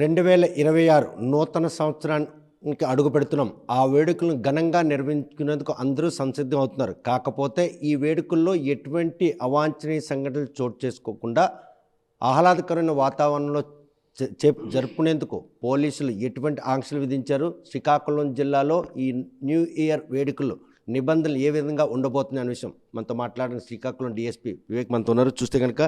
2026 నూతన సంవత్సరానికి అడుగు పెడుతున్నాం. ఆ వేడుకలను ఘనంగా నిర్వహించుకునేందుకు అందరూ సంసిద్ధం అవుతున్నారు. కాకపోతే ఈ వేడుకల్లో ఎటువంటి అవాంఛనీయ సంఘటనలు చోటు చేసుకోకుండా ఆహ్లాదకరమైన వాతావరణంలో జరుపుకునేందుకు పోలీసులు ఎటువంటి ఆంక్షలు విధించారు, శ్రీకాకుళం జిల్లాలో ఈ న్యూ ఇయర్ వేడుకలు నిబంధనలు ఏ విధంగా ఉండబోతున్నాయి అనే విషయం మనతో మాట్లాడిన శ్రీకాకుళం డిఎస్పీ వివేక్ మనతో ఉన్నారు. చూస్తే కనుక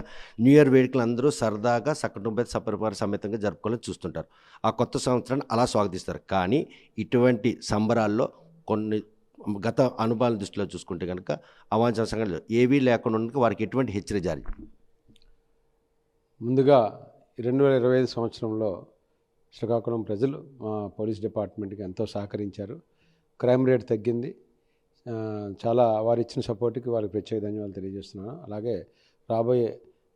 న్యూ ఇయర్ వేడుకలు అందరూ సరదాగా సకుటుంబ సపరివార సమేతంగా జరుపుకోవాలని చూస్తుంటారు. ఆ కొత్త సంవత్సరాన్ని అలా స్వాగతిస్తారు. కానీ ఇటువంటి సంబరాల్లో కొన్ని గత అనుభవాల దృష్టిలో చూసుకుంటే కనుక అవాంఛనీయ సంఘటనలు ఏవీ లేకుండా ఉండడానికి వారికి ఎటువంటి హెచ్చరిక జారీ? ముందుగా 2025 సంవత్సరంలో శ్రీకాకుళం ప్రజలు మా పోలీస్ డిపార్ట్మెంట్కి ఎంతో సహకరించారు. క్రైమ్ రేట్ తగ్గింది. చాలా వారు ఇచ్చిన సపోర్ట్కి వారికి ప్రత్యేక ధన్యవాదాలు తెలియజేస్తున్నాను. అలాగే రాబోయే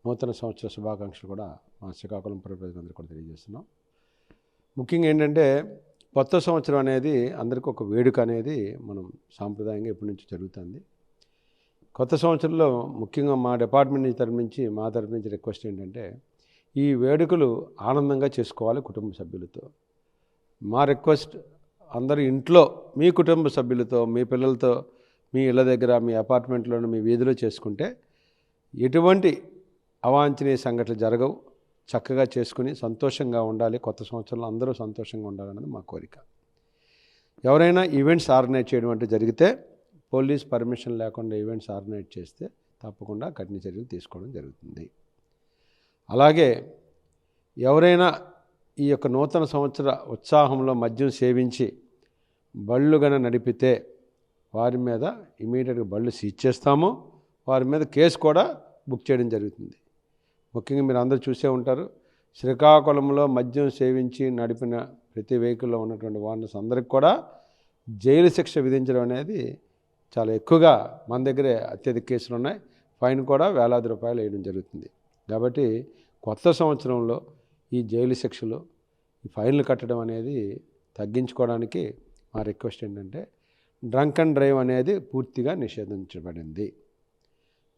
నూతన సంవత్సర శుభాకాంక్షలు కూడా మా శ్రీకాకుళం ప్రజలందరూ కూడా తెలియజేస్తున్నాం. ముఖ్యంగా ఏంటంటే కొత్త సంవత్సరం అనేది అందరికీ ఒక వేడుక అనేది మనం సాంప్రదాయంగా ఎప్పటి నుంచి జరుగుతుంది. కొత్త సంవత్సరంలో ముఖ్యంగా మా డిపార్ట్మెంట్ తరఫు నుంచి మా తరఫు నుంచి రిక్వెస్ట్ ఏంటంటే ఈ వేడుకలు ఆనందంగా చేసుకోవాలి కుటుంబ సభ్యులతో. మా రిక్వెస్ట్ అందరూ ఇంట్లో మీ కుటుంబ సభ్యులతో, మీ పిల్లలతో, మీ ఇళ్ళ దగ్గర, మీ అపార్ట్మెంట్లోనూ, మీ వీధిలో చేసుకుంటే ఎటువంటి అవాంఛనీయ సంఘటనలు జరగవు. చక్కగా చేసుకుని సంతోషంగా ఉండాలి. కొత్త సంవత్సరంలో అందరూ సంతోషంగా ఉండాలన్నది మా కోరిక. ఎవరైనా ఈవెంట్స్ ఆర్గనైజ్ చేయడం అంటే జరిగితే పోలీస్ పర్మిషన్ లేకుండా ఈవెంట్స్ ఆర్గనైజ్ చేస్తే తప్పకుండా కఠిన చర్యలు తీసుకోవడం జరుగుతుంది. అలాగే ఎవరైనా ఈ యొక్క నూతన సంవత్సర ఉత్సాహంలో మద్యం సేవించి బళ్ళు గన నడిపితే వారి మీద ఇమీడియట్గా బళ్ళు సీజ్ చేస్తాము. వారి మీద కేసు కూడా బుక్ చేయడం జరుగుతుంది. ముఖ్యంగా మీరు అందరూ చూసే ఉంటారు, శ్రీకాకుళంలో మద్యం సేవించి నడిపిన ప్రతి వెహికల్లో ఉన్నటువంటి వాహనర్స్ అందరికి కూడా జైలు శిక్ష విధించడం అనేది చాలా ఎక్కువగా మన దగ్గరే అత్యధిక కేసులు ఉన్నాయి. ఫైన్ కూడా వేలాది రూపాయలు వేయడం జరుగుతుంది. కాబట్టి కొత్త సంవత్సరంలో ఈ జైలు శిక్షలు, ఈ ఫైన్లు కట్టడం అనేది తగ్గించుకోవడానికి మా రిక్వెస్ట్ ఏంటంటే డ్రంక్ అండ్ డ్రైవ్ అనేది పూర్తిగా నిషేధించబడింది.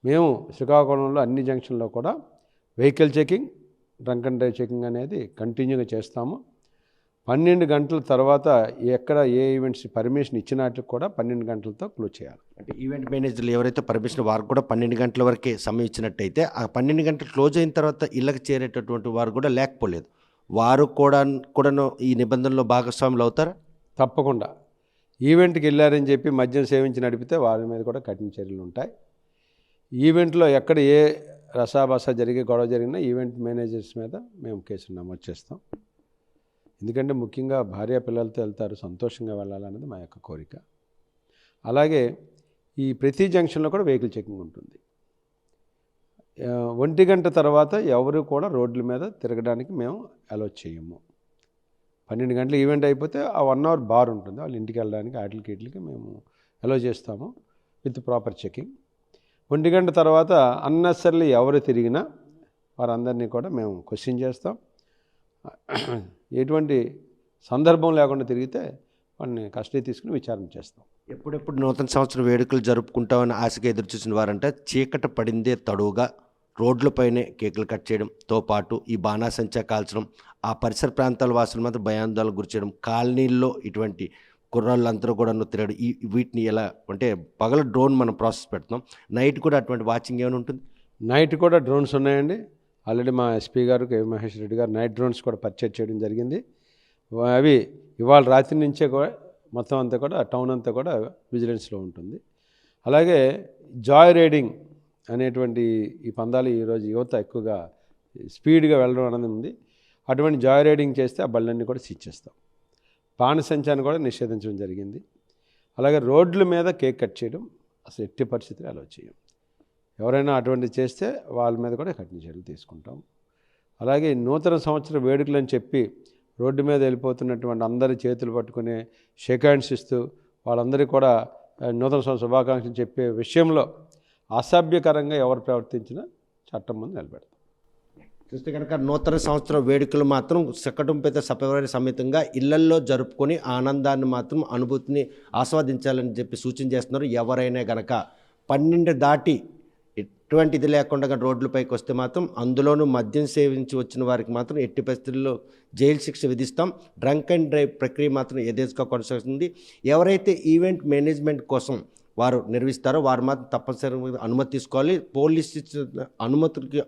మేము శ్రీకాకుళంలో అన్ని జంక్షన్లో కూడా vehicle checking, drunk and drive checking అనేది కంటిన్యూగా చేస్తాము. 12 గంటల తర్వాత ఎక్కడ ఏ ఈవెంట్స్ పర్మిషన్ ఇచ్చినట్లు కూడా 12 గంటలతో క్లోజ్ చేయాలి. అంటే ఈవెంట్ మేనేజర్లు ఎవరైతే పర్మిషన్ వారు కూడా 12 గంటల వరకే సమయం ఇచ్చినట్టయితే ఆ 12 గంటలు క్లోజ్ అయిన తర్వాత ఇళ్ళకి చేరేటటువంటి వారు కూడా లేకపోలేదు. వారు కూడాను ఈ నిబంధనలో భాగస్వాములు అవుతారా? తప్పకుండా. ఈవెంట్కి వెళ్ళారని చెప్పి మద్యం సేవించి నడిపితే వారి మీద కూడా కఠిన చర్యలు ఉంటాయి. ఈవెంట్లో ఎక్కడ ఏ రసాభాస జరిగి గొడవ జరిగినా ఈవెంట్ మేనేజర్స్ మీద మేము కేసులు నమోదు చేస్తాం. ఎందుకంటే ముఖ్యంగా భార్య పిల్లలతో వెళ్తారు, సంతోషంగా వెళ్ళాలన్నది మా యొక్క కోరిక. అలాగే ఈ ప్రతి జంక్షన్లో కూడా వెహికల్ చెకింగ్ ఉంటుంది. 1 గంట తర్వాత ఎవరు కూడా రోడ్ల మీద తిరగడానికి మేము అలౌ చేయము. 12 గంటల ఈవెంట్ అయిపోతే ఆ 1 అవర్ బార్ ఉంటుంది, వాళ్ళు ఇంటికి వెళ్ళడానికి ఆటలకి మేము అలౌ చేస్తాము విత్ ప్రాపర్ చెకింగ్. 1 గంట తర్వాత అన్నెసరీ ఎవరు తిరిగినా వారందరినీ కూడా మేము క్వశ్చన్ చేస్తాం. ఎటువంటి సందర్భం లేకుండా తిరిగితే వాడిని కస్టడీ తీసుకుని విచారణ చేస్తాం. ఎప్పుడెప్పుడు నూతన సంవత్సరం వేడుకలు జరుపుకుంటామని ఆశగా ఎదురుచూసిన వారంటే చీకటి పడిందే తడువుగా రోడ్లపైనే కేకులు కట్ చేయడంతో పాటు ఈ బాణాసంచా కాల్చడం, ఆ పరిసర ప్రాంతాల వాసుల మీద భయాందోళనకు గురి చేయడం, కాలనీల్లో ఇటువంటి కుర్రాళ్ళందరూ కూడా తిరగడం, వీటిని ఎలా అంటే పగల డ్రోన్ మనం ప్రాసెస్ పెడుతున్నాం, నైట్ కూడా అటువంటి వాచింగ్ ఏమైనా ఉంటుంది? నైట్ కూడా డ్రోన్స్ ఉన్నాయండి. ఆల్రెడీ మా ఎస్పీ గారు కే మహేష్ రెడ్డి గారు నైట్ డ్రోన్స్ కూడా పర్చేజ్ చేయడం జరిగింది. అవి ఇవాళ రాత్రి నుంచే కూడా మొత్తం అంతా కూడా టౌన్ అంతా కూడా విజిలెన్స్లో ఉంటుంది. అలాగే జాయ్ రైడింగ్ అనేటువంటి ఈ పందాలు ఈరోజు యువత ఎక్కువగా స్పీడ్గా వెళ్ళడం అనేది ఉంది. అటువంటి జాయ్ రైడింగ్ చేస్తే ఆ బళ్ళన్నీ కూడా సీజ్ చేస్తాం. బాణసంచాన్ని కూడా నిషేధించడం జరిగింది. అలాగే రోడ్ల మీద కేక్ కట్ చేయడం అసలు ఎట్టి పరిస్థితులు అలౌ చేయం. ఎవరైనా అటువంటి చేస్తే వాళ్ళ మీద కూడా కఠిన చర్యలు తీసుకుంటాం. అలాగే నూతన సంవత్సర వేడుకలు అని చెప్పి రోడ్డు మీద వెళ్ళిపోతున్నటువంటి అందరి చేతులు పట్టుకుని షేక్ హ్యాండ్స్ ఇస్తూ వాళ్ళందరికీ కూడా నూతన సంవత్సర శుభాకాంక్షలు చెప్పే విషయంలో అసభ్యకరంగా ఎవరు ప్రవర్తించినా చట్టం ముందు నిలబెడతాం. చూస్తే కనుక నూతన సంవత్సరం వేడుకలు మాత్రం సకుటుంబ సపరివార సమేతంగా ఇళ్లల్లో జరుపుకొని ఆనందాన్ని మాత్రం అనుభూతిని ఆస్వాదించాలని చెప్పి సూచన చేస్తున్నారు. ఎవరైనా గనక 12 దాటి ఎటువంటి ఇది లేకుండా రోడ్లపైకి వస్తే మాత్రం, అందులోనూ మద్యం సేవించి వచ్చిన వారికి మాత్రం ఎట్టి పరిస్థితుల్లో జైలు శిక్ష విధిస్తాం. డ్రంక్ అండ్ డ్రైవ్ ప్రక్రియ మాత్రం యథేచ్ఛగా కొనసాగుతుంది. ఎవరైతే ఈవెంట్ మేనేజ్మెంట్ కోసం వారు నిర్వహిస్తారో వారు మాత్రం తప్పనిసరిగా అనుమతి తీసుకోవాలి. పోలీస్ ఇచ్చిన అనుమతికి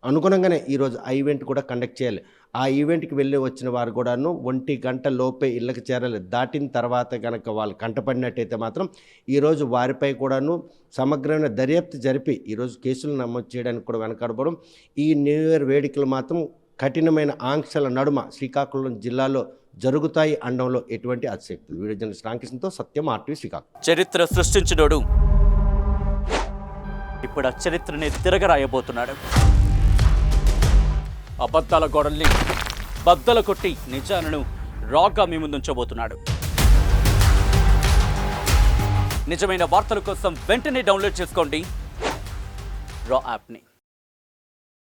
అనుగుణంగానే ఈరోజు ఆ ఈవెంట్ కూడా కండక్ట్ చేయాలి. ఆ ఈవెంట్కి వెళ్ళి వచ్చిన వారు కూడాను 1 గంట లోపే ఇళ్ళకి చేరాలి. దాటిన తర్వాత కనుక వాళ్ళు కంటపడినట్టయితే మాత్రం ఈరోజు వారిపై కూడాను సమగ్రమైన దర్యాప్తు జరిపి ఈరోజు కేసులు నమోదు చేయడానికి కూడా వెనకాడబోవడం. ఈ న్యూ ఇయర్ వేడుకలు మాత్రం కఠినమైన ఆంక్షల నడుమ శ్రీకాకుళం జిల్లాలో జరుగుతాయి అనడంలో ఎటువంటి అతిశక్తి. వీడియో జర్నలిస్ట్ రామకృష్ణతో సత్యం, RTV శ్రీకాకుళం. చరిత్ర సృష్టించినోడు ఇప్పుడు ఆ చరిత్రని తిరగరాయబోతున్నాడు. అబద్ధాల గోడల్ని బద్దలు కొట్టి నిజాలను రాగా మీ ముందుంచబోతున్నాడు. నిజమైన వార్తల కోసం వెంటనే డౌన్లోడ్ చేసుకోండి రా యాప్ని.